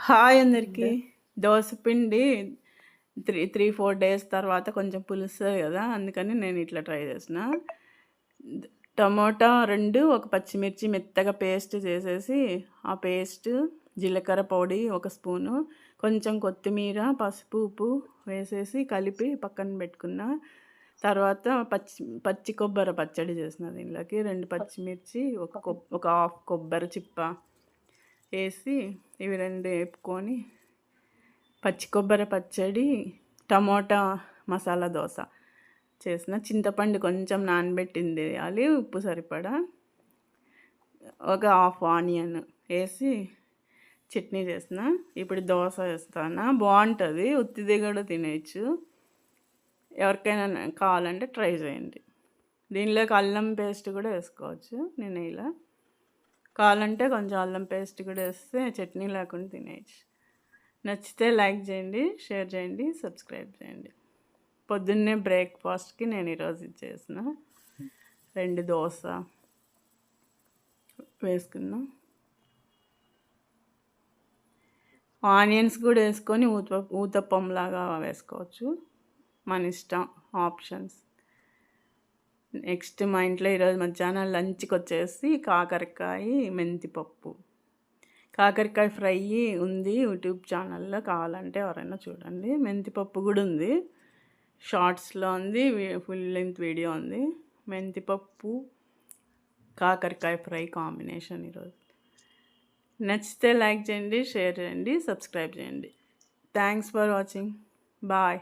Hi అందరికీ. దోస పిండి 4 days తర్వాత కొంచెం పులుస్తది గదా! అందుకని నేను ఇట్లా ట్రై చేసిన. టమోటా 2, ఒక పచ్చిమిర్చి మెత్తగా పేస్ట్ చేసేసి, ఆ పేస్ట్, జీలకర్ర పొడి 1 స్పూను, కొంచెం కొత్తిమీర, పసుపు, ఉప్పు వేసేసి కలిపి పక్కన పెట్టుకున్న. తర్వాత పచ్చి కొబ్బరి పచ్చడి చేసిన. దీనిలోకి 2 పచ్చిమిర్చి, ఒక హాఫ్ కొబ్బరి చిప్ప వేసి ఇవి 2 వేపుకొని పచ్చి కొబ్బరి పచ్చడి, టమోటా మసాలా దోశ చేసిన. చింతపండు కొంచెం నానబెట్టింది వేయాలి, ఉప్పు సరిపడా, ఒక హాఫ్ ఆనియన్ వేసి చట్నీ చేసిన. ఇప్పుడు దోశ వేస్తాను. బాగుంటుంది, ఉత్తిది కూడా తినేయచ్చు. ఎవరికైనా కావాలంటే ట్రై చేయండి. దీనిలోకి అల్లం పేస్ట్ కూడా వేసుకోవచ్చు. నేను ఇలా కావాలంటే కొంచెం అల్లం పేస్ట్ కూడా వేస్తే చట్నీ లేకుండా తినేయచ్చు. నచ్చితే లైక్ చేయండి, షేర్ చేయండి, సబ్స్క్రైబ్ చేయండి. పొద్దున్నే బ్రేక్ఫాస్ట్కి నేను ఈరోజు ఇది చేసిన. 2 దోశ వేసుకున్నాం. ఆనియన్స్ కూడా వేసుకొని ఊతప్పంలాగా వేసుకోవచ్చు, మన ఇష్టం, ఆప్షన్స్. నెక్స్ట్ మా ఇంట్లో ఈరోజు మధ్యాహ్నం లంచ్కి వచ్చేసి కాకరకాయ మెంతిపప్పు, కాకరకాయ ఫ్రై ఉంది యూట్యూబ్ ఛానల్లో, కావాలంటే ఎవరైనా చూడండి. మెంతిపప్పు కూడా ఉంది, షార్ట్స్లో ఉంది, ఫుల్ లెంత్ వీడియో ఉంది. మెంతిపప్పు కాకరకాయ ఫ్రై కాంబినేషన్ ఈరోజు. నచ్చితే లైక్ చేయండి, షేర్ చేయండి, సబ్స్క్రైబ్ చేయండి. Thanks for watching. బాయ్.